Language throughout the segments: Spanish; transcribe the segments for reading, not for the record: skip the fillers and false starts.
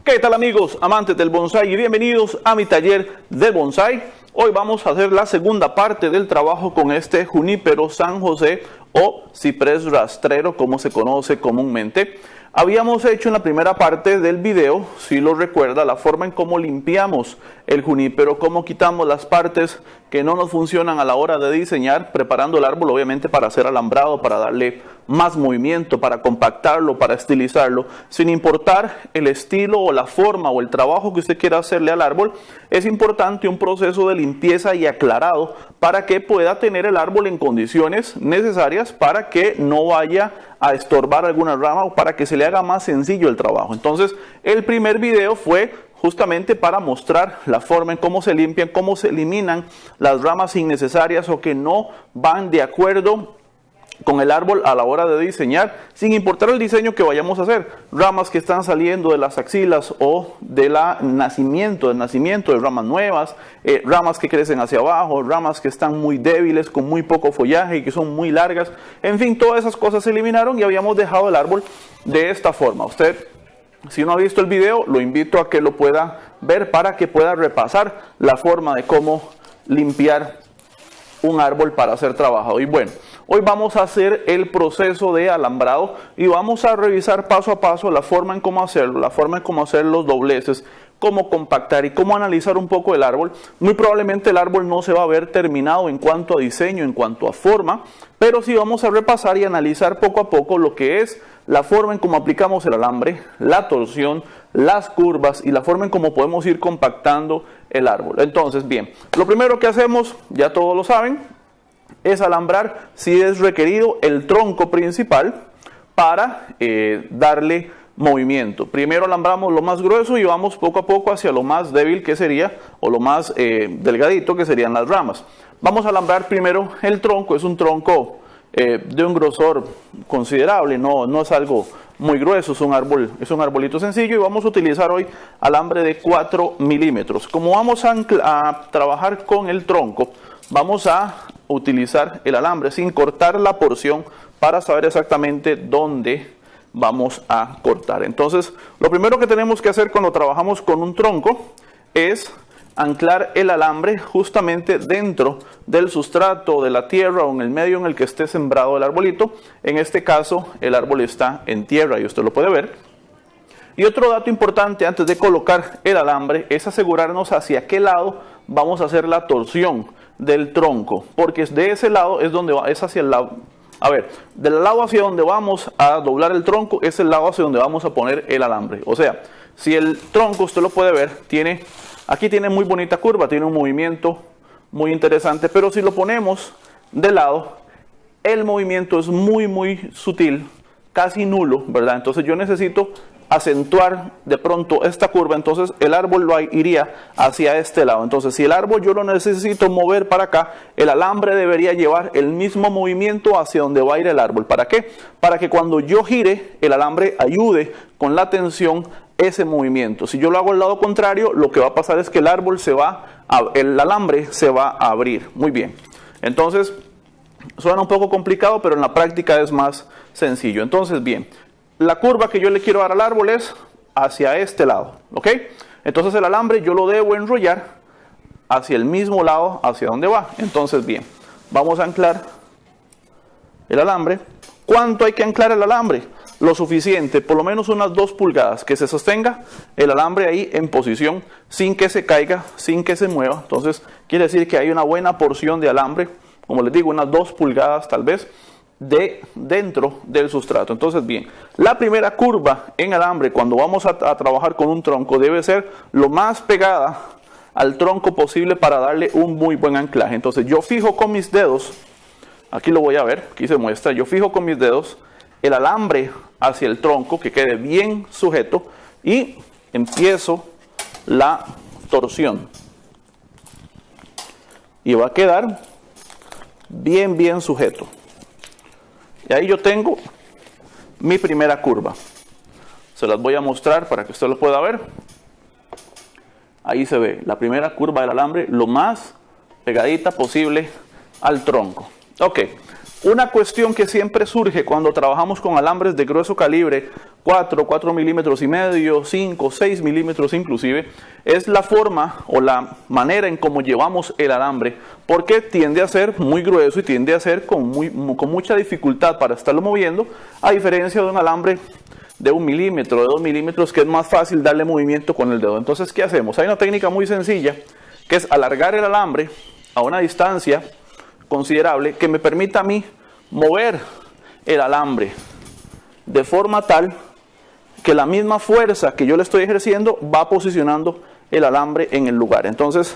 ¿Qué tal amigos, amantes del bonsái? Y bienvenidos a mi taller de bonsái. Hoy vamos a hacer la segunda parte del trabajo con este junípero San José o ciprés rastrero, como se conoce comúnmente. Habíamos hecho en la primera parte del video, si lo recuerda, la forma en cómo limpiamos el junípero, cómo quitamos las partes que no nos funcionan a la hora de diseñar, preparando el árbol obviamente para hacer alambrado, para darle más movimiento, para compactarlo, para estilizarlo, sin importar el estilo o la forma o el trabajo que usted quiera hacerle al árbol. Es importante un proceso de limpieza y aclarado para que pueda tener el árbol en condiciones necesarias para que no vaya a estorbar alguna rama o para que se le haga más sencillo el trabajo. Entonces, el primer video fue justamente para mostrar la forma en cómo se limpian, cómo se eliminan las ramas innecesarias o que no van de acuerdo con el árbol a la hora de diseñar, sin importar el diseño que vayamos a hacer. Ramas que están saliendo de las axilas o del nacimiento de ramas nuevas, ramas que crecen hacia abajo, ramas que están muy débiles, con muy poco follaje y que son muy largas. En fin, todas esas cosas se eliminaron y habíamos dejado el árbol de esta forma. Usted, si no ha visto el video, lo invito a que lo pueda ver para que pueda repasar la forma de cómo limpiar un árbol para ser trabajado. Y bueno, hoy vamos a hacer el proceso de alambrado y vamos a revisar paso a paso la forma en cómo hacerlo, la forma en cómo hacer los dobleces, cómo compactar y cómo analizar un poco el árbol. Muy probablemente el árbol no se va a ver terminado en cuanto a diseño, en cuanto a forma, pero sí vamos a repasar y analizar poco a poco lo que es la forma en cómo aplicamos el alambre, la torsión, las curvas y la forma en cómo podemos ir compactando el árbol. Entonces, bien, lo primero que hacemos, ya todos lo saben, es alambrar, si es requerido, el tronco principal para darle movimiento. Primero alambramos lo más grueso y vamos poco a poco hacia lo más débil que sería, o lo más delgadito que serían las ramas. Vamos a alambrar primero el tronco. Es un tronco de un grosor considerable, no es algo muy grueso, es un arbolito sencillo y vamos a utilizar hoy alambre de 4 milímetros. Como vamos a trabajar con el tronco, vamos a utilizar el alambre sin cortar la porción para saber exactamente dónde vamos a cortar. Entonces, lo primero que tenemos que hacer cuando trabajamos con un tronco es anclar el alambre justamente dentro del sustrato, de la tierra o en el medio en el que esté sembrado el arbolito. En este caso, el árbol está en tierra y usted lo puede ver. Y otro dato importante antes de colocar el alambre es asegurarnos hacia qué lado vamos a hacer la torsión del tronco, porque de ese lado es donde va, es hacia el lado. A ver, del lado hacia donde vamos a doblar el tronco es el lado hacia donde vamos a poner el alambre. O sea, si el tronco, usted lo puede ver, aquí tiene muy bonita curva, tiene un movimiento muy interesante, pero si lo ponemos de lado, el movimiento es muy sutil, casi nulo, ¿verdad? Entonces yo necesito acentuar de pronto esta curva, entonces el árbol iría hacia este lado. Entonces si el árbol yo lo necesito mover para acá, el alambre debería llevar el mismo movimiento hacia donde va a ir el árbol. ¿Para qué? Para que cuando yo gire, el alambre ayude con la tensión ese movimiento. Si yo lo hago al lado contrario, lo que va a pasar es que el alambre se va a abrir. Muy bien. Entonces, suena un poco complicado, pero en la práctica es más sencillo. Entonces, bien, la curva que yo le quiero dar al árbol es hacia este lado, ¿ok? Entonces el alambre yo lo debo enrollar hacia el mismo lado hacia donde va. Entonces, bien, vamos a anclar el alambre. ¿Cuánto hay que anclar el alambre? Lo suficiente, por lo menos unas 2 pulgadas, que se sostenga el alambre ahí en posición sin que se caiga, sin que se mueva. Entonces quiere decir que hay una buena porción de alambre, como les digo, unas 2 pulgadas tal vez, dentro del sustrato. Entonces, bien, la primera curva en alambre cuando vamos a trabajar con un tronco debe ser lo más pegada al tronco posible para darle un muy buen anclaje. Entonces yo fijo con mis dedos, aquí lo voy a ver, aquí se muestra, yo fijo con mis dedos el alambre hacia el tronco, que quede bien sujeto, y empiezo la torsión y va a quedar bien sujeto. Y ahí yo tengo mi primera curva. Se las voy a mostrar para que usted lo pueda ver. Ahí se ve la primera curva del alambre lo más pegadita posible al tronco. Ok, una cuestión que siempre surge cuando trabajamos con alambres de grueso calibre 4 milímetros y medio, 5, 6 milímetros inclusive, es la forma o la manera en cómo llevamos el alambre, porque tiende a ser muy grueso y tiende a ser con mucha dificultad para estarlo moviendo, a diferencia de un alambre de 1 milímetro, de 2 milímetros, que es más fácil darle movimiento con el dedo. Entonces, ¿qué hacemos? Hay una técnica muy sencilla, que es alargar el alambre a una distancia considerable que me permita a mí mover el alambre de forma tal que la misma fuerza que yo le estoy ejerciendo va posicionando el alambre en el lugar. Entonces,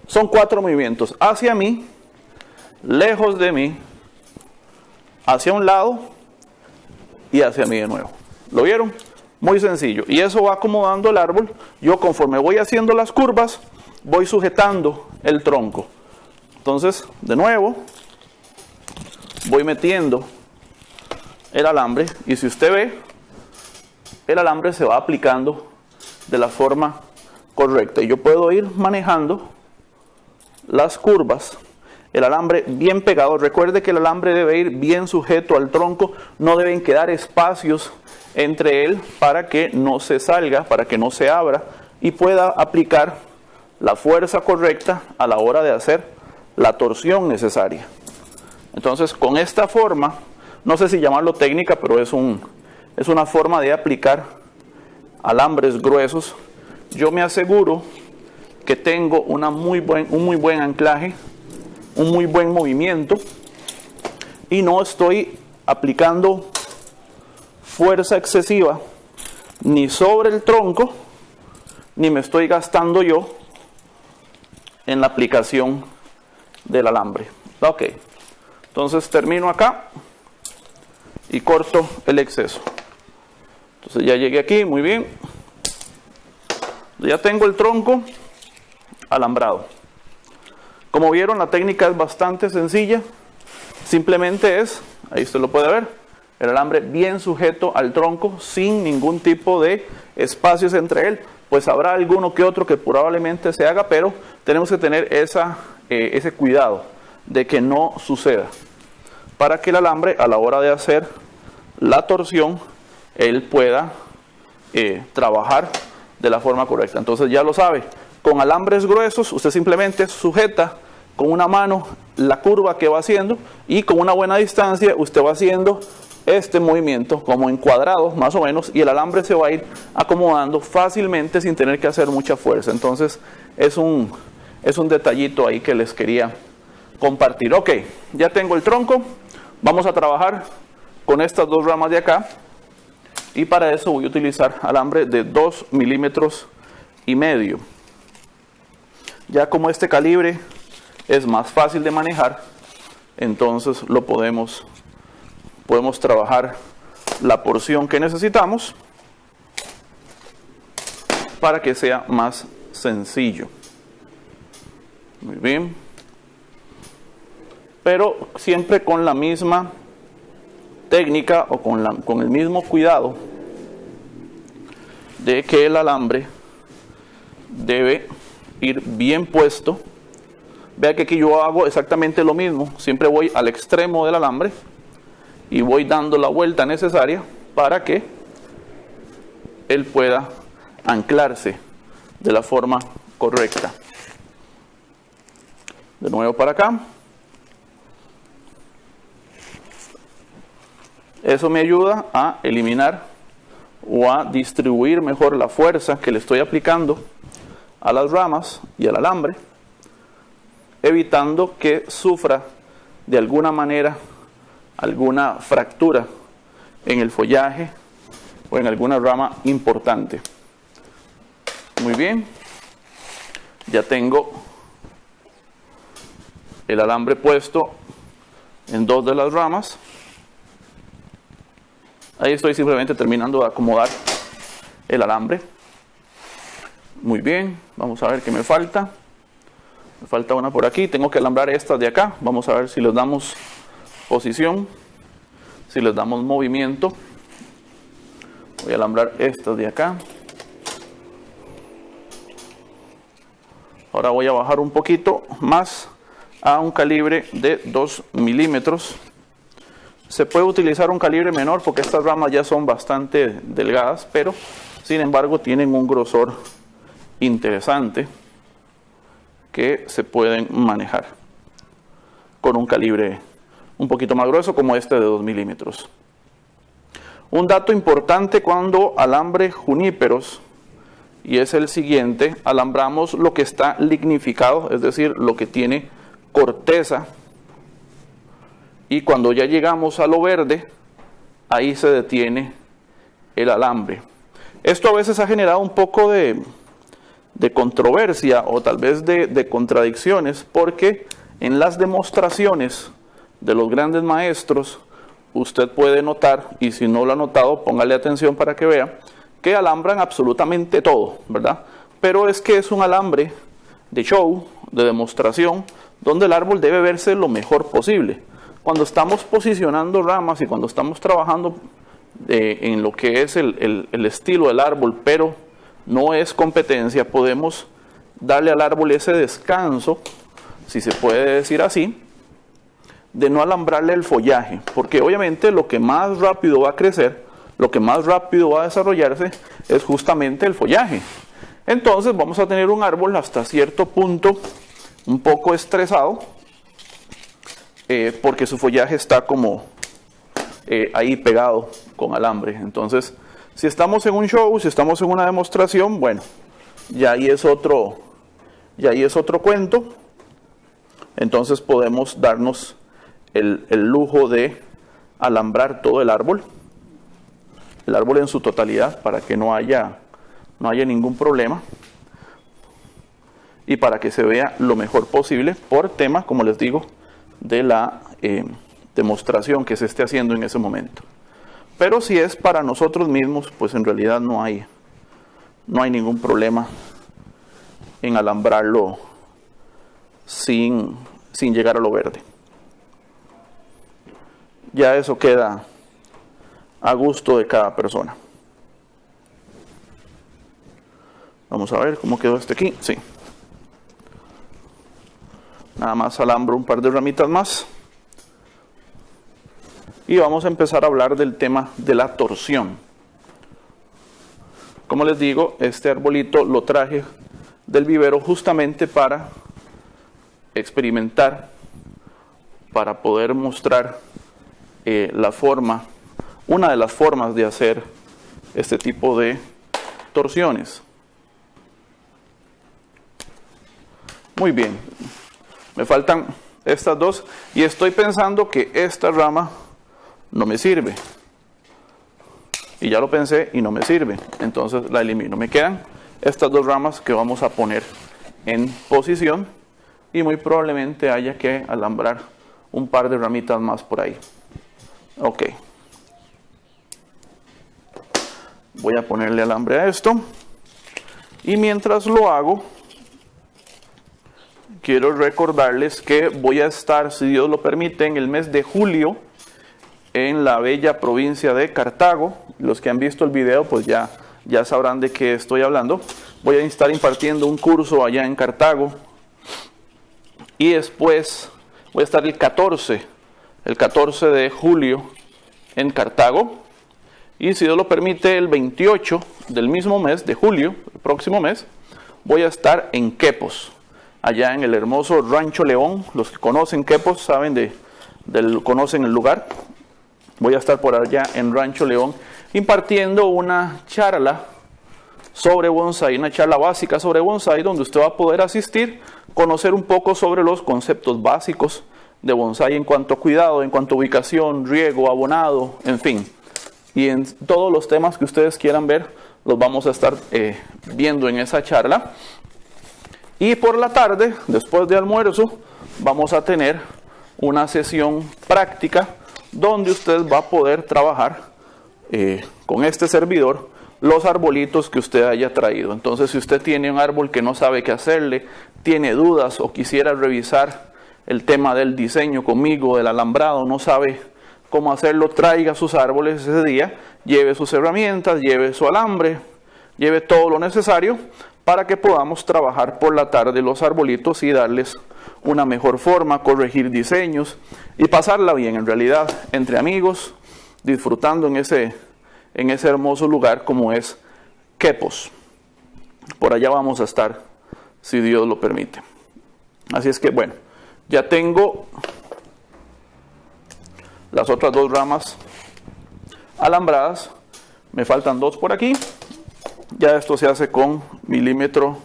son 4 movimientos: hacia mí, lejos de mí, hacia un lado y hacia mí de nuevo. ¿Lo vieron? Muy sencillo. Y eso va acomodando el árbol. Yo, conforme voy haciendo las curvas, voy sujetando el tronco. Entonces, de nuevo, voy metiendo el alambre, y si usted ve, el alambre se va aplicando de la forma correcta. Y yo puedo ir manejando las curvas, el alambre bien pegado. Recuerde que el alambre debe ir bien sujeto al tronco, no deben quedar espacios entre él para que no se salga, para que no se abra y pueda aplicar la fuerza correcta a la hora de hacer la torsión necesaria. Entonces, con esta forma, no sé si llamarlo técnica, pero es una forma de aplicar alambres gruesos. Yo me aseguro que tengo un muy buen anclaje, un muy buen movimiento, y no estoy aplicando fuerza excesiva ni sobre el tronco, ni me estoy gastando yo en la aplicación del alambre. Ok, entonces termino acá y corto el exceso. Entonces ya llegué aquí, muy bien. Ya tengo el tronco alambrado. Como vieron, la técnica es bastante sencilla. Simplemente es, ahí usted lo puede ver, el alambre bien sujeto al tronco, sin ningún tipo de espacios entre él. Pues habrá alguno que otro que probablemente se haga, pero tenemos que tener ese cuidado de que no suceda, para que el alambre, a la hora de hacer la torsión, él pueda trabajar de la forma correcta. Entonces ya lo sabe, con alambres gruesos usted simplemente sujeta con una mano la curva que va haciendo, y con una buena distancia usted va haciendo este movimiento como en cuadrados más o menos, y el alambre se va a ir acomodando fácilmente sin tener que hacer mucha fuerza. Entonces es un detallito ahí que les quería compartir. Ok, ya tengo el tronco. Vamos a trabajar con estas 2 ramas de acá, y para eso voy a utilizar alambre de 2 milímetros y medio. Ya como este calibre es más fácil de manejar, entonces lo podemos trabajar la porción que necesitamos para que sea más sencillo. Muy bien, pero siempre con la misma técnica o con el mismo cuidado de que el alambre debe ir bien puesto. Vea que aquí yo hago exactamente lo mismo. Siempre voy al extremo del alambre y voy dando la vuelta necesaria para que él pueda anclarse de la forma correcta. De nuevo para acá. Eso me ayuda a eliminar o a distribuir mejor la fuerza que le estoy aplicando a las ramas y al alambre, evitando que sufra de alguna manera alguna fractura en el follaje o en alguna rama importante. Muy bien, ya tengo el alambre puesto en 2 de las ramas. Ahí estoy simplemente terminando de acomodar el alambre. Muy bien, vamos a ver qué me falta. Me falta una por aquí, tengo que alambrar estas de acá. Vamos a ver si les damos posición, si les damos movimiento. Voy a alambrar estas de acá. Ahora voy a bajar un poquito más a un calibre de 2 milímetros. Se puede utilizar un calibre menor porque estas ramas ya son bastante delgadas, pero sin embargo tienen un grosor interesante que se pueden manejar con un calibre un poquito más grueso como este de 2 milímetros. Un dato importante cuando alambre juníperos, y es el siguiente: alambramos lo que está lignificado, es decir, lo que tiene corteza, y cuando ya llegamos a lo verde, ahí se detiene el alambre. Esto a veces ha generado un poco de controversia o tal vez de contradicciones, porque en las demostraciones de los grandes maestros usted puede notar, y si no lo ha notado, póngale atención para que vea, que alambran absolutamente todo, ¿verdad? Pero es que es un alambre de show, de demostración, donde el árbol debe verse lo mejor posible. Cuando estamos posicionando ramas y cuando estamos trabajando en lo que es el estilo del árbol, pero no es competencia, podemos darle al árbol ese descanso, si se puede decir así, de no alambrarle el follaje, porque obviamente lo que más rápido va a crecer, lo que más rápido va a desarrollarse es justamente el follaje. Entonces vamos a tener un árbol hasta cierto punto un poco estresado, porque su follaje está como ahí pegado con alambre. Entonces, si estamos en un show, si estamos en una demostración, bueno, ya ahí es otro cuento. Entonces podemos darnos el lujo de alambrar todo el árbol en su totalidad, para que no haya ningún problema y para que se vea lo mejor posible, por tema, como les digo, de la demostración que se esté haciendo en ese momento. Pero si es para nosotros mismos, pues en realidad no hay ningún problema en alambrarlo sin llegar a lo verde. Ya eso queda a gusto de cada persona. Vamos a ver cómo quedó este aquí. Sí. Nada más alambro un par de ramitas más. Y vamos a empezar a hablar del tema de la torsión. Como les digo, este arbolito lo traje del vivero justamente para experimentar, para poder mostrar una de las formas de hacer este tipo de torsiones. Muy bien, me faltan estas dos y estoy pensando que esta rama no me sirve, y ya lo pensé y no me sirve, entonces la elimino. Me quedan estas dos ramas que vamos a poner en posición, y muy probablemente haya que alambrar un par de ramitas más por ahí. Ok, voy a ponerle alambre a esto, y mientras lo hago, quiero recordarles que voy a estar, si Dios lo permite, en el mes de julio en la bella provincia de Cartago. Los que han visto el video pues ya sabrán de qué estoy hablando. Voy a estar impartiendo un curso allá en Cartago, y después voy a estar el 14 de julio en Cartago, y si Dios lo permite el 28 del mismo mes de julio, el próximo mes, voy a estar en Quepos, allá en el hermoso Rancho León. Los que conocen Quepos saben conocen el lugar. Voy a estar por allá en Rancho León impartiendo una charla sobre bonsái, una charla básica sobre bonsái, donde usted va a poder asistir, conocer un poco sobre los conceptos básicos de bonsái en cuanto a cuidado, en cuanto a ubicación, riego, abonado, en fin. Y en todos los temas que ustedes quieran ver, los vamos a estar viendo en esa charla. Y por la tarde, después de almuerzo, vamos a tener una sesión práctica donde usted va a poder trabajar con este servidor los arbolitos que usted haya traído. Entonces, si usted tiene un árbol que no sabe qué hacerle, tiene dudas o quisiera revisar el tema del diseño conmigo, del alambrado, no sabe cómo hacerlo, traiga sus árboles ese día, lleve sus herramientas, lleve su alambre, lleve todo lo necesario para que podamos trabajar por la tarde los arbolitos y darles una mejor forma, corregir diseños y pasarla bien en realidad entre amigos, disfrutando en ese hermoso lugar como es Quepos. Por allá vamos a estar, si Dios lo permite. Así es que bueno, ya tengo las otras 2 ramas alambradas, me faltan 2 por aquí. Ya esto se hace con 1,5 milímetros.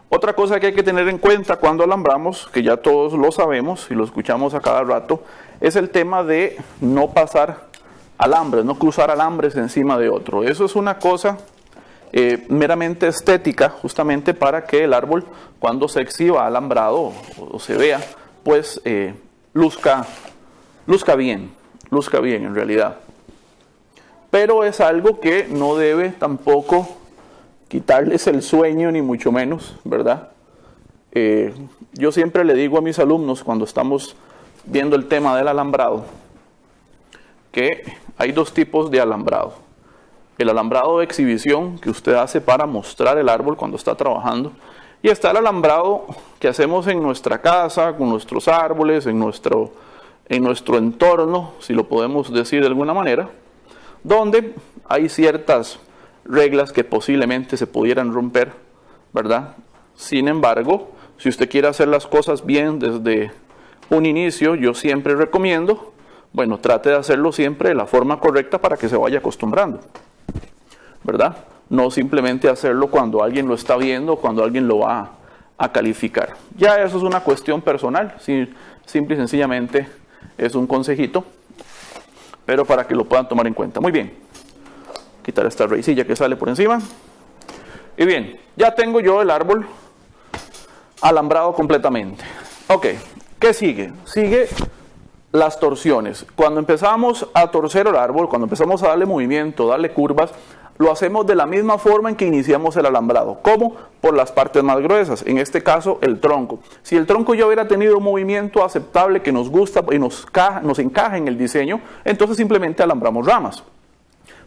Otra cosa que hay que tener en cuenta cuando alambramos, que ya todos lo sabemos y lo escuchamos a cada rato, es el tema de no pasar alambres, no cruzar alambres encima de otro. Eso es una cosa meramente estética, justamente para que el árbol, cuando se exhiba alambrado o se vea, pues luzca bien en realidad. Pero es algo que no debe tampoco quitarles el sueño, ni mucho menos, ¿verdad? Yo siempre le digo a mis alumnos cuando estamos viendo el tema del alambrado, que hay 2 tipos de alambrado. El alambrado de exhibición que usted hace para mostrar el árbol cuando está trabajando, y está el alambrado que hacemos en nuestra casa, con nuestros árboles, en nuestro entorno, si lo podemos decir de alguna manera, donde hay ciertas reglas que posiblemente se pudieran romper, ¿verdad? Sin embargo, si usted quiere hacer las cosas bien desde un inicio, yo siempre recomiendo, bueno, trate de hacerlo siempre de la forma correcta para que se vaya acostumbrando, ¿verdad? No simplemente hacerlo cuando alguien lo está viendo, cuando alguien lo va a calificar. Ya eso es una cuestión personal, simple y sencillamente es un consejito, pero para que lo puedan tomar en cuenta. Muy bien, quitar esta raicilla que sale por encima. Y bien, ya tengo yo el árbol alambrado completamente. Ok, ¿qué sigue? Sigue las torsiones. Cuando empezamos a torcer el árbol, cuando empezamos a darle movimiento, darle curvas, lo hacemos de la misma forma en que iniciamos el alambrado. ¿Cómo? Por las partes más gruesas, en este caso el tronco. Si el tronco ya hubiera tenido un movimiento aceptable que nos gusta y nos encaja en el diseño, entonces simplemente alambramos ramas.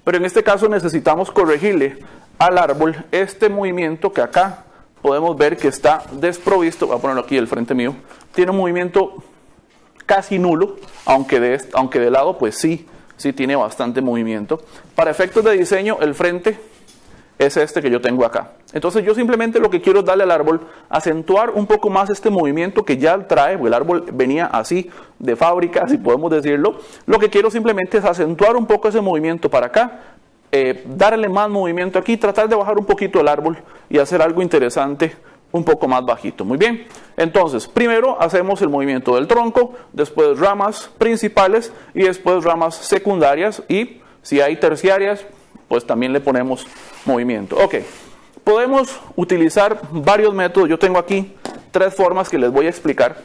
Pero en este caso necesitamos corregirle al árbol este movimiento que acá podemos ver que está desprovisto. Voy a ponerlo aquí al frente mío. Tiene un movimiento casi nulo, aunque de lado pues sí tiene bastante movimiento. Para efectos de diseño, el frente es este que yo tengo acá. Entonces yo simplemente lo que quiero es darle al árbol, acentuar un poco más este movimiento que ya trae, porque el árbol venía así de fábrica, si podemos decirlo. Lo que quiero simplemente es acentuar un poco ese movimiento para acá, darle más movimiento aquí, tratar de bajar un poquito el árbol y hacer algo interesante un poco más bajito. Muy bien, entonces primero hacemos el movimiento del tronco, después ramas principales y después ramas secundarias, y si hay terciarias pues también le ponemos movimiento. Ok, podemos utilizar varios métodos. Yo tengo aquí 3 formas que les voy a explicar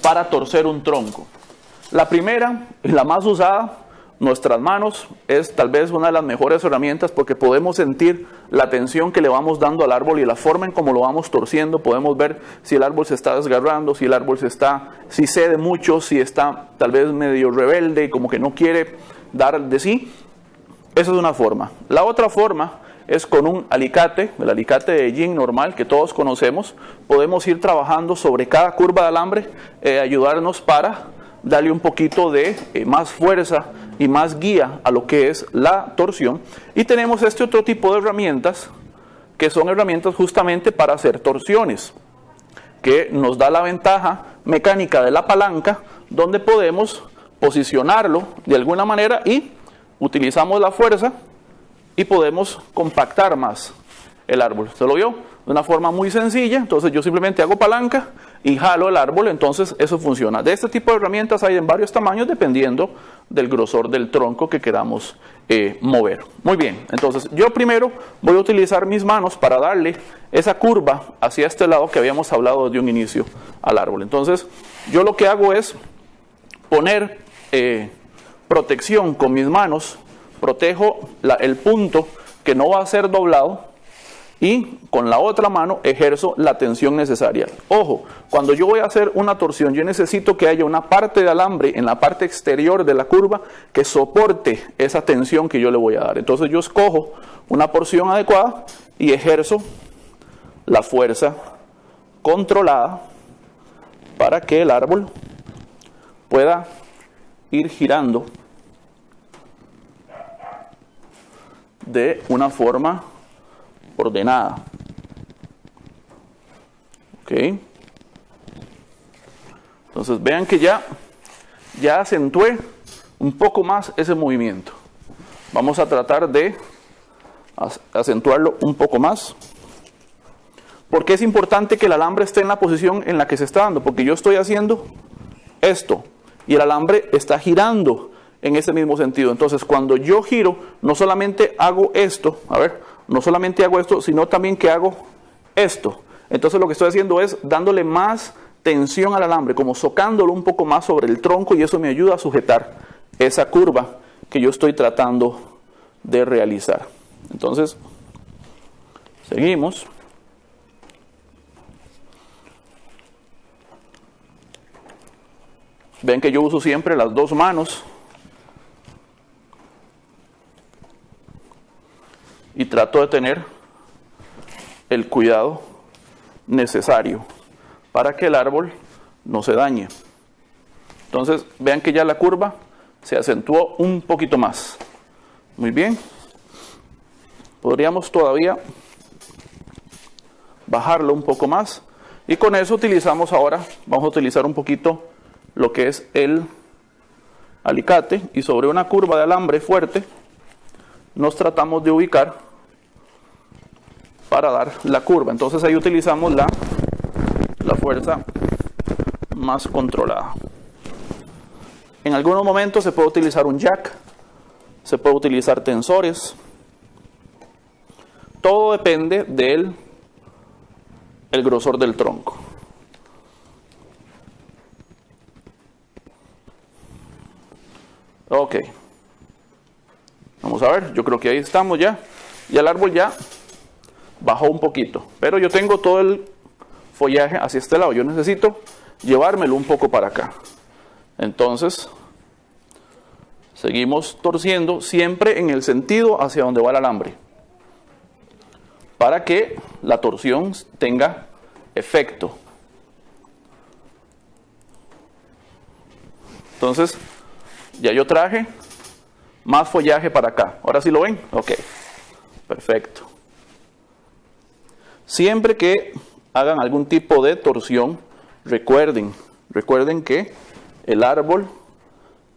para torcer un tronco. La primera y la más usada, nuestras manos, es tal vez una de las mejores herramientas porque podemos sentir la tensión que le vamos dando al árbol y la forma en cómo lo vamos torciendo. Podemos ver si el árbol se está desgarrando, si el árbol si cede mucho, si está tal vez medio rebelde y como que no quiere dar de sí. Esa es una forma. La otra forma es con un alicate, el alicate de jean normal que todos conocemos. Podemos ir trabajando sobre cada curva de alambre, ayudarnos para darle un poquito de más fuerza y más guía a lo que es la torsión. Y tenemos este otro tipo de herramientas, que son herramientas justamente para hacer torsiones, que nos da la ventaja mecánica de la palanca, donde podemos posicionarlo de alguna manera y utilizamos la fuerza y podemos compactar más el árbol. ¿Se lo vio? De una forma muy sencilla. Entonces yo simplemente hago palanca y jalo el árbol, entonces eso funciona. De este tipo de herramientas hay en varios tamaños dependiendo del grosor del tronco que queramos mover. Muy bien, entonces yo primero voy a utilizar mis manos para darle esa curva hacia este lado que habíamos hablado desde un inicio al árbol. Entonces yo lo que hago es poner protección con mis manos, protejo el punto que no va a ser doblado, y con la otra mano ejerzo la tensión necesaria. Ojo, cuando yo voy a hacer una torsión, yo necesito que haya una parte de alambre en la parte exterior de la curva que soporte esa tensión que yo le voy a dar. Entonces yo escojo una porción adecuada y ejerzo la fuerza controlada para que el árbol pueda ir girando de una forma ordenada. Ok. Entonces vean que ya acentué un poco más ese movimiento. Vamos a tratar de acentuarlo un poco más. ¿Por qué es importante que el alambre esté en la posición en la que se está dando? Porque yo estoy haciendo esto y el alambre está girando en ese mismo sentido. Entonces cuando yo giro, no solamente hago esto, no solamente hago esto, sino también que hago esto. Entonces lo que estoy haciendo es dándole más tensión al alambre, como socándolo un poco más sobre el tronco, y eso me ayuda a sujetar esa curva que yo estoy tratando de realizar. Entonces, seguimos. Ven que yo uso siempre las dos manos y trato de tener el cuidado necesario para que el árbol no se dañe. Entonces, vean que ya la curva se acentuó un poquito más. Muy bien. Podríamos todavía bajarlo un poco más. Y con eso utilizamos ahora, vamos a utilizar un poquito lo que es el alicate. Y sobre una curva de alambre fuerte, nos tratamos de ubicar para dar la curva. Entonces ahí utilizamos la fuerza más controlada. En algunos momentos se puede utilizar un jack, se puede utilizar tensores. Todo depende del grosor del tronco. Ok. Vamos a ver, yo creo que ahí estamos ya. Y el árbol ya bajó un poquito. Pero yo tengo todo el follaje hacia este lado. Yo necesito llevármelo un poco para acá. Entonces, seguimos torciendo siempre en el sentido hacia donde va el alambre, para que la torsión tenga efecto. Entonces, ya yo traje más follaje para acá. ¿Ahora sí lo ven? Ok, perfecto. Siempre que hagan algún tipo de torsión, recuerden que el árbol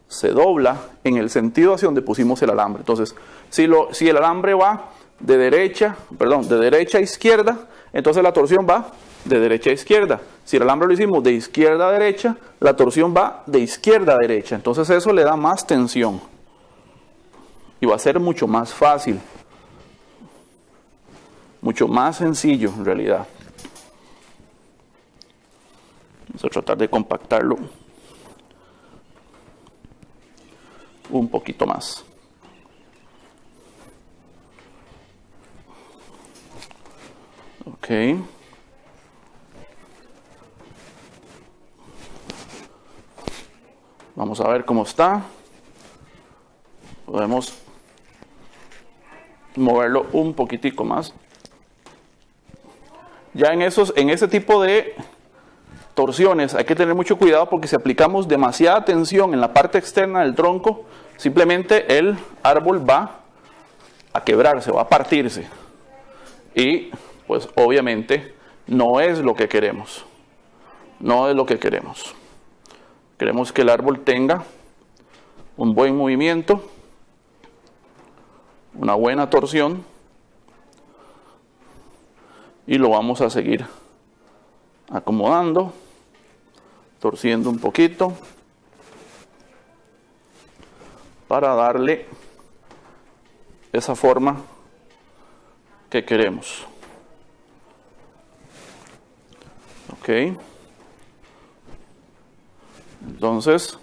se dobla en el sentido hacia donde pusimos el alambre. Entonces, si el alambre va de derecha a izquierda, entonces la torsión va de derecha a izquierda. Si el alambre lo hicimos de izquierda a derecha, la torsión va de izquierda a derecha. Entonces eso le da más tensión y va a ser mucho más fácil, mucho más sencillo en realidad. Vamos a tratar de compactarlo un poquito más. Ok. Vamos a ver cómo está. Podemos moverlo un poquitico más. Ya en ese tipo de torsiones hay que tener mucho cuidado, porque si aplicamos demasiada tensión en la parte externa del tronco, simplemente el árbol va a quebrarse, va a partirse. Y pues obviamente no es lo que queremos. No es lo que queremos. Queremos que el árbol tenga un buen movimiento, una buena torsión, y lo vamos a seguir acomodando, torciendo un poquito para darle esa forma que queremos. Ok. Entonces,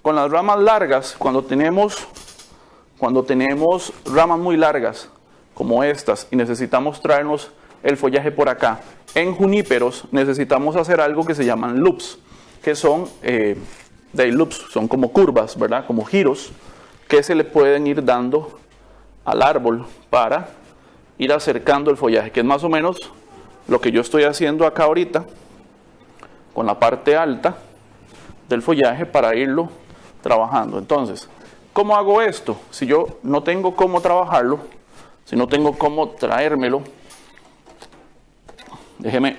con las ramas largas, cuando tenemos ramas muy largas como estas y necesitamos traernos el follaje por acá, en juníperos necesitamos hacer algo que se llaman loops, que son loops, son como curvas, ¿verdad? Como giros que se le pueden ir dando al árbol para ir acercando el follaje, que es más o menos lo que yo estoy haciendo acá ahorita con la parte alta del follaje para irlo trabajando. Entonces, ¿cómo hago esto? Si yo no tengo cómo trabajarlo, si no tengo cómo traérmelo, déjeme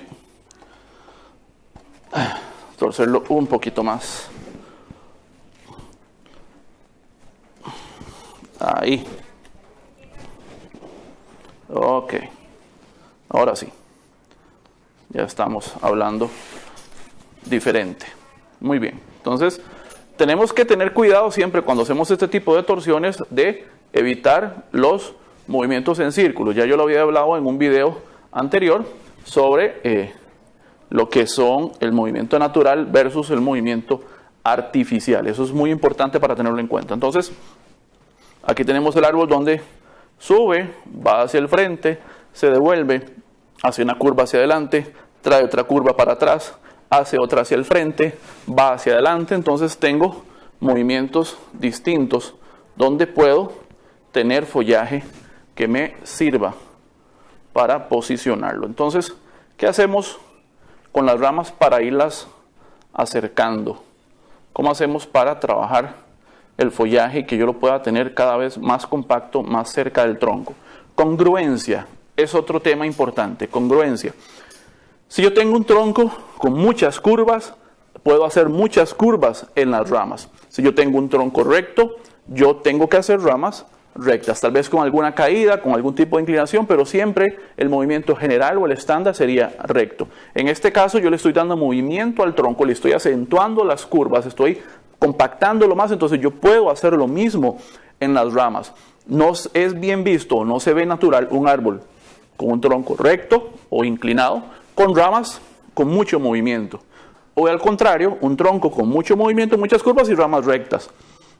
torcerlo un poquito más. Ahí. Ok. Ahora sí. Ya estamos hablando diferente. Muy bien. Entonces, tenemos que tener cuidado siempre cuando hacemos este tipo de torsiones de evitar los movimientos en círculos. Ya yo lo había hablado en un video anterior sobre lo que son el movimiento natural versus el movimiento artificial. Eso es muy importante para tenerlo en cuenta. Entonces, aquí tenemos el árbol donde sube, va hacia el frente, se devuelve, hace una curva hacia adelante, trae otra curva para atrás, hace otra hacia el frente, va hacia adelante. Entonces tengo movimientos distintos donde puedo tener follaje que me sirva para posicionarlo. Entonces, ¿qué hacemos con las ramas para irlas acercando? ¿Cómo hacemos para trabajar el follaje y que yo lo pueda tener cada vez más compacto, más cerca del tronco? Congruencia es otro tema importante. Congruencia. Si yo tengo un tronco con muchas curvas, puedo hacer muchas curvas en las ramas. Si yo tengo un tronco recto, yo tengo que hacer ramas rectas, tal vez con alguna caída, con algún tipo de inclinación, pero siempre el movimiento general o el estándar sería recto. En este caso yo le estoy dando movimiento al tronco, le estoy acentuando las curvas, estoy compactándolo más, entonces yo puedo hacer lo mismo en las ramas. No es bien visto, no se ve natural un árbol con un tronco recto o inclinado, con ramas con mucho movimiento. O al contrario, un tronco con mucho movimiento, muchas curvas y ramas rectas.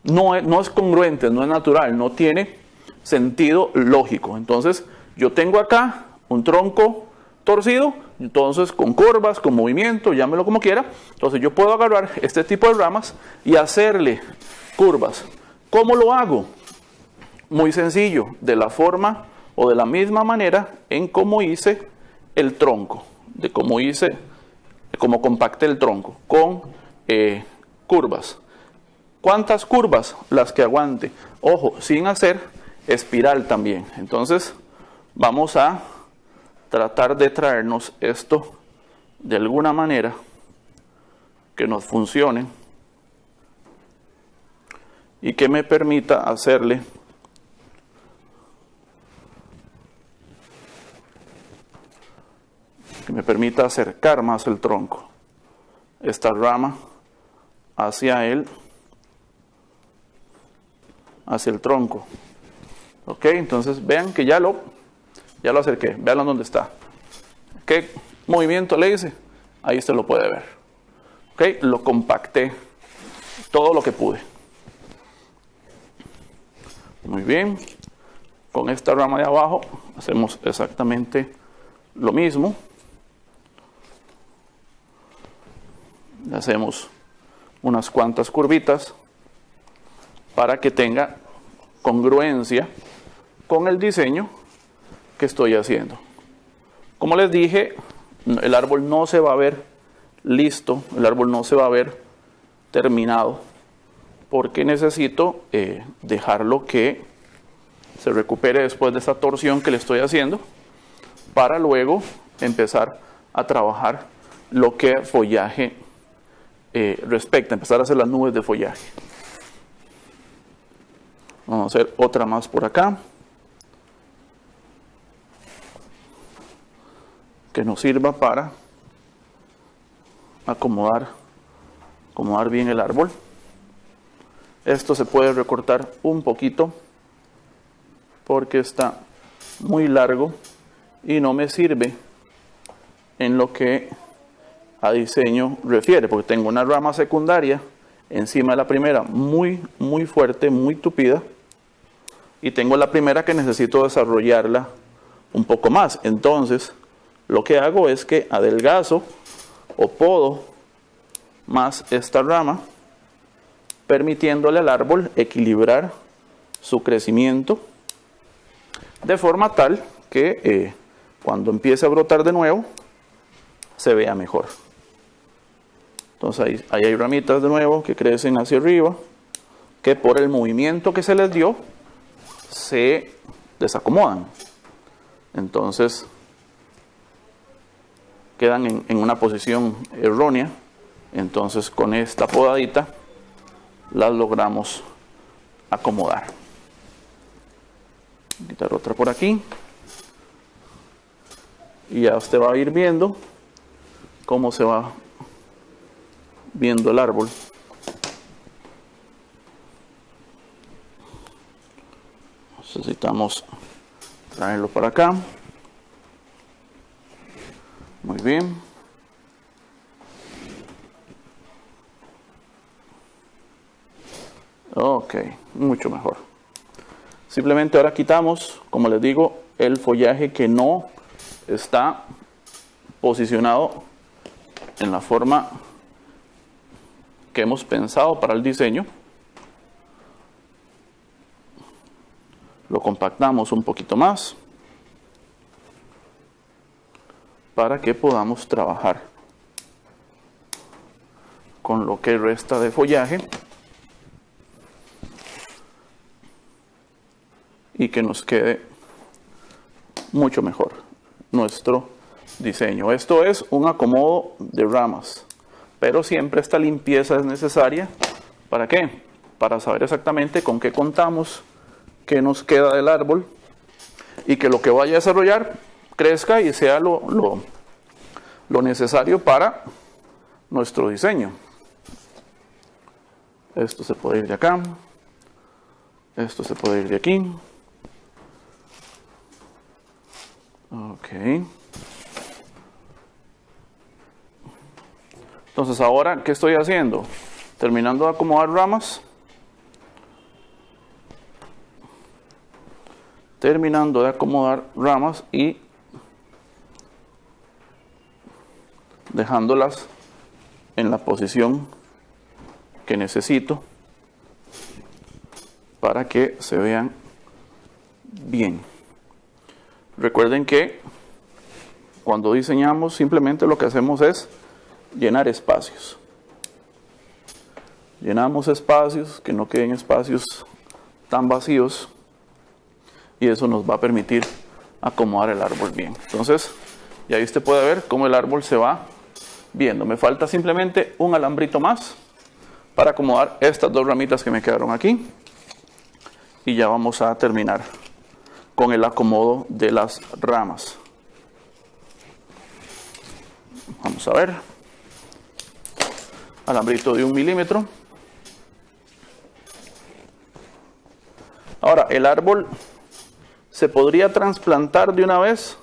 No es congruente, no es natural, no tiene sentido lógico. Entonces, yo tengo acá un tronco torcido, entonces con curvas, con movimiento, llámelo como quiera. Entonces, yo puedo agarrar este tipo de ramas y hacerle curvas. ¿Cómo lo hago? Muy sencillo, de la forma o de la misma manera en cómo hice el tronco, de cómo compacté el tronco, con curvas. ¿Cuántas curvas? Las que aguante. Ojo, sin hacer espiral también. Entonces, vamos a tratar de traernos esto de alguna manera que nos funcione y que me permita hacerle acercar más el tronco, esta rama hacia el tronco. Ok, entonces vean que ya lo acerqué, vean dónde está. ¿Qué movimiento le hice? Ahí usted lo puede ver. Ok, lo compacté todo lo que pude. Muy bien, con esta rama de abajo hacemos exactamente lo mismo. Le hacemos unas cuantas curvitas para que tenga congruencia con el diseño que estoy haciendo. Como les dije, el árbol no se va a ver listo, el árbol no se va a ver terminado, porque necesito dejarlo que se recupere después de esta torsión que le estoy haciendo, para luego empezar a trabajar lo que follaje respecta, empezar a hacer las nubes de follaje. Vamos a hacer otra más por acá, que nos sirva para acomodar bien el árbol. Esto se puede recortar un poquito porque está muy largo y no me sirve en lo que a diseño refiere, porque tengo una rama secundaria encima de la primera muy fuerte, muy tupida. y tengo la primera que necesito desarrollarla un poco más. Entonces, lo que hago es que adelgazo o podo más esta rama, permitiéndole al árbol equilibrar su crecimiento de forma tal que cuando empiece a brotar de nuevo se vea mejor. Entonces ahí hay ramitas de nuevo que crecen hacia arriba, que por el movimiento que se les dio se desacomodan. Entonces quedan en una posición errónea. Entonces con esta podadita las logramos acomodar. Quitar otra por aquí. Y ya usted va a ir viendo cómo se va viendo el árbol. Necesitamos traerlo para acá. Muy bien. Ok, mucho mejor. Simplemente ahora quitamos, como les digo, el follaje que no está posicionado en la forma que hemos pensado para el diseño. Lo compactamos un poquito más para que podamos trabajar con lo que resta de follaje y que nos quede mucho mejor nuestro diseño. Esto es un acomodo de ramas, pero siempre esta limpieza es necesaria. ¿Para qué? Para saber exactamente con qué contamos, qué nos queda del árbol y que lo que vaya a desarrollar crezca y sea lo necesario para nuestro diseño. Esto se puede ir de acá, esto se puede ir de aquí. Ok. Entonces ahora, ¿qué estoy haciendo? Terminando de acomodar ramas. Terminando de acomodar ramas y dejándolas en la posición que necesito para que se vean bien. Recuerden que cuando diseñamos simplemente lo que hacemos es llenar espacios. Llenamos espacios, que no queden espacios tan vacíos, y eso nos va a permitir acomodar el árbol bien. Entonces, y ahí usted puede ver cómo el árbol se va viendo. Me falta simplemente un alambrito más para acomodar estas dos ramitas que me quedaron aquí, y ya vamos a terminar con el acomodo de las ramas. Vamos a ver. Alambrito de 1 milímetro. Ahora, ¿el árbol se podría trasplantar de una vez?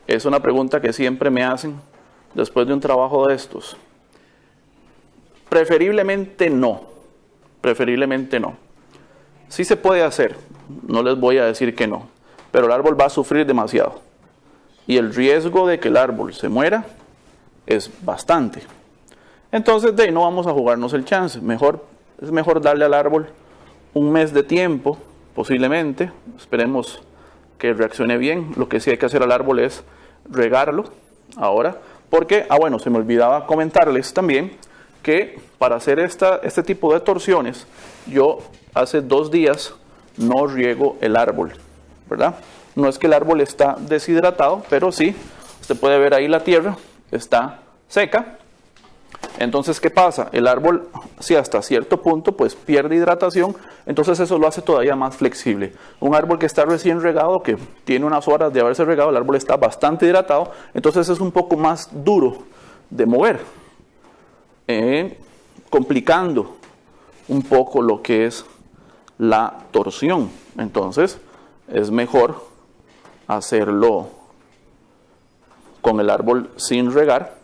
Es una pregunta que siempre me hacen después de un trabajo de estos. Preferiblemente no. Preferiblemente no. Sí se puede hacer, no les voy a decir que no, pero el árbol va a sufrir demasiado. Y el riesgo de que el árbol se muera es bastante. Entonces, de ahí no vamos a jugarnos el chance. Es mejor darle al árbol un mes de tiempo, posiblemente. Esperemos que reaccione bien. Lo que sí hay que hacer al árbol es regarlo ahora. Porque, bueno, se me olvidaba comentarles también que para hacer este tipo de torsiones, yo hace 2 días no riego el árbol, ¿verdad? No es que el árbol está deshidratado, pero sí, usted puede ver ahí la tierra está seca. Entonces, ¿qué pasa? El árbol, si hasta cierto punto, pues pierde hidratación, entonces eso lo hace todavía más flexible. Un árbol que está recién regado, que tiene unas horas de haberse regado, el árbol está bastante hidratado, entonces es un poco más duro de mover, complicando un poco lo que es la torsión. Entonces, es mejor hacerlo con el árbol sin regar,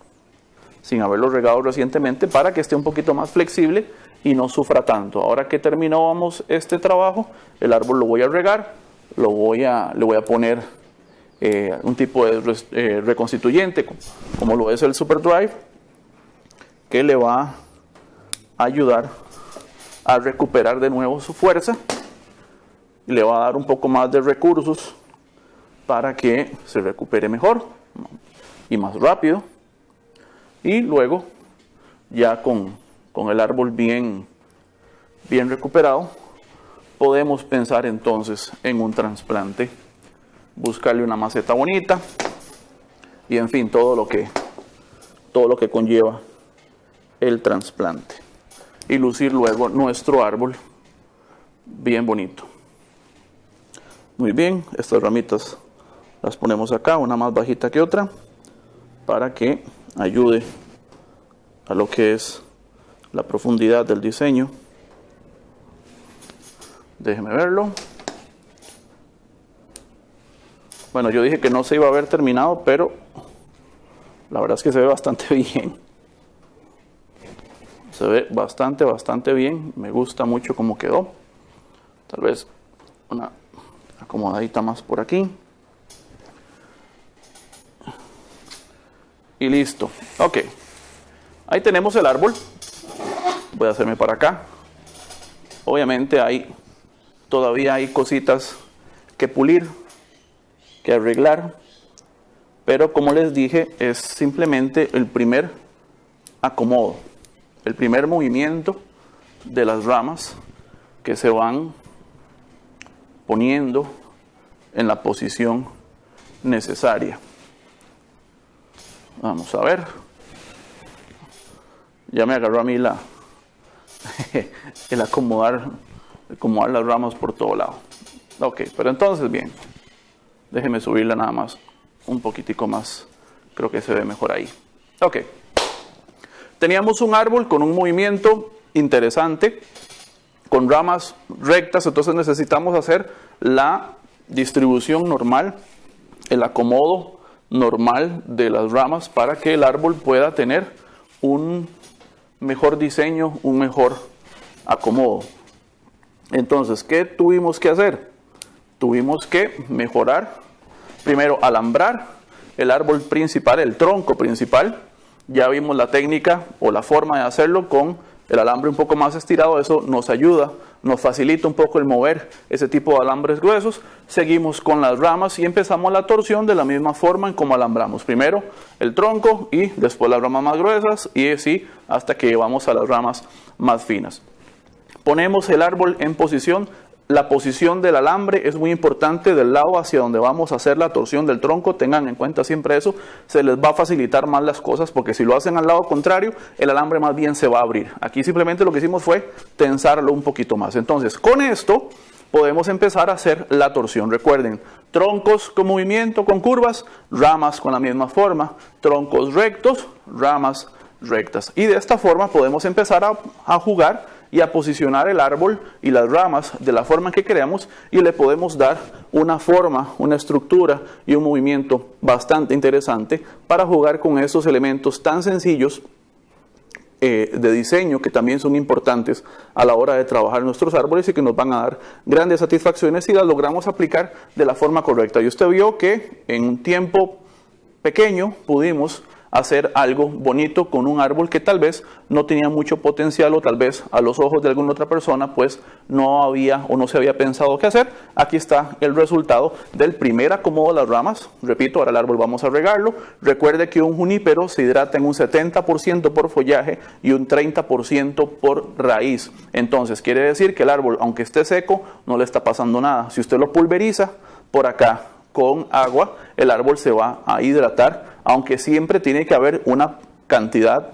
sin haberlo regado recientemente, para que esté un poquito más flexible y no sufra tanto. Ahora que terminamos este trabajo, el árbol lo voy a regar, le voy a poner un tipo de reconstituyente como lo es el Super Drive, que le va a ayudar a recuperar de nuevo su fuerza y le va a dar un poco más de recursos para que se recupere mejor y más rápido. Y luego, ya con el árbol bien recuperado, podemos pensar entonces en un trasplante, buscarle una maceta bonita y en fin, todo lo que conlleva el trasplante, y lucir luego nuestro árbol bien bonito. Muy bien, estas ramitas las ponemos acá, una más bajita que otra, para que ayude a lo que es la profundidad del diseño. Déjeme verlo. Bueno, yo dije que no se iba a ver terminado, pero la verdad es que se ve bastante bien. Se ve bastante bien. Me gusta mucho cómo quedó. Tal vez una acomodadita más por aquí. Y listo. Ok. Ahí tenemos el árbol. Voy a hacerme para acá. Obviamente todavía hay cositas que pulir, que arreglar. Pero como les dije, es simplemente el primer acomodo. El primer movimiento de las ramas que se van poniendo en la posición necesaria. Vamos a ver. Ya me agarró a mí el acomodar las ramas por todo lado. Ok, pero entonces bien. Déjeme subirla nada más un poquitico más. Creo que se ve mejor ahí. Ok. Teníamos un árbol con un movimiento interesante, con ramas rectas, entonces necesitamos hacer la distribución normal, el acomodo normal de las ramas para que el árbol pueda tener un mejor diseño, un mejor acomodo. Entonces, ¿qué tuvimos que hacer? Tuvimos que mejorar, primero alambrar el árbol principal, el tronco principal. Ya vimos la técnica o la forma de hacerlo con el alambre un poco más estirado. Eso nos ayuda, nos facilita un poco el mover ese tipo de alambres gruesos. Seguimos con las ramas y empezamos la torsión de la misma forma en como alambramos. Primero el tronco y después las ramas más gruesas y así hasta que llevamos a las ramas más finas. Ponemos el árbol en posición. La posición del alambre es muy importante del lado hacia donde vamos a hacer la torsión del tronco. Tengan en cuenta siempre eso. Se les va a facilitar más las cosas porque si lo hacen al lado contrario, el alambre más bien se va a abrir. Aquí simplemente lo que hicimos fue tensarlo un poquito más. Entonces, con esto podemos empezar a hacer la torsión. Recuerden, troncos con movimiento, con curvas, ramas con la misma forma, troncos rectos, ramas rectas. Y de esta forma podemos empezar a jugar y a posicionar el árbol y las ramas de la forma que queremos y le podemos dar una forma, una estructura y un movimiento bastante interesante para jugar con esos elementos tan sencillos de diseño que también son importantes a la hora de trabajar nuestros árboles y que nos van a dar grandes satisfacciones si las logramos aplicar de la forma correcta. Y usted vio que en un tiempo pequeño pudimos hacer algo bonito con un árbol que tal vez no tenía mucho potencial o tal vez a los ojos de alguna otra persona pues no había o no se había pensado qué hacer. Aquí está el resultado del primer acomodo de las ramas. Repito, ahora el árbol vamos a regarlo. Recuerde que un junípero se hidrata en un 70% por follaje y un 30% por raíz. Entonces quiere decir que el árbol, aunque esté seco, no le está pasando nada. Si usted lo pulveriza por acá con agua, el árbol se va a hidratar, aunque siempre tiene que haber una cantidad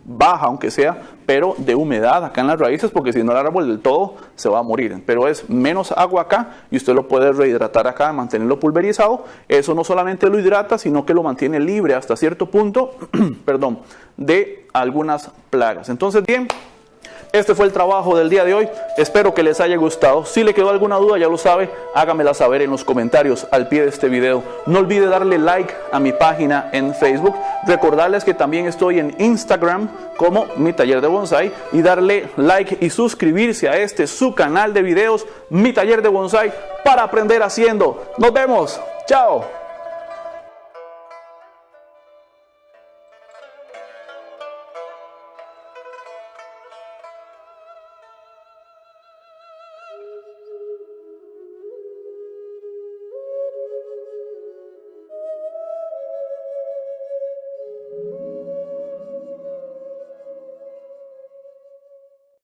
baja, aunque sea, pero de humedad acá en las raíces, porque si no el árbol del todo se va a morir. Pero es menos agua acá y usted lo puede rehidratar acá, mantenerlo pulverizado. Eso no solamente lo hidrata, sino que lo mantiene libre hasta cierto punto, perdón, de algunas plagas. Entonces, bien, este fue el trabajo del día de hoy. Espero que les haya gustado. Si le quedó alguna duda, ya lo sabe, hágamela saber en los comentarios al pie de este video. No olvide darle like a mi página en Facebook. Recordarles que también estoy en Instagram como Mi Taller de Bonsai, y darle like y suscribirse a su canal de videos, Mi Taller de Bonsai, para aprender haciendo. Nos vemos. Chao.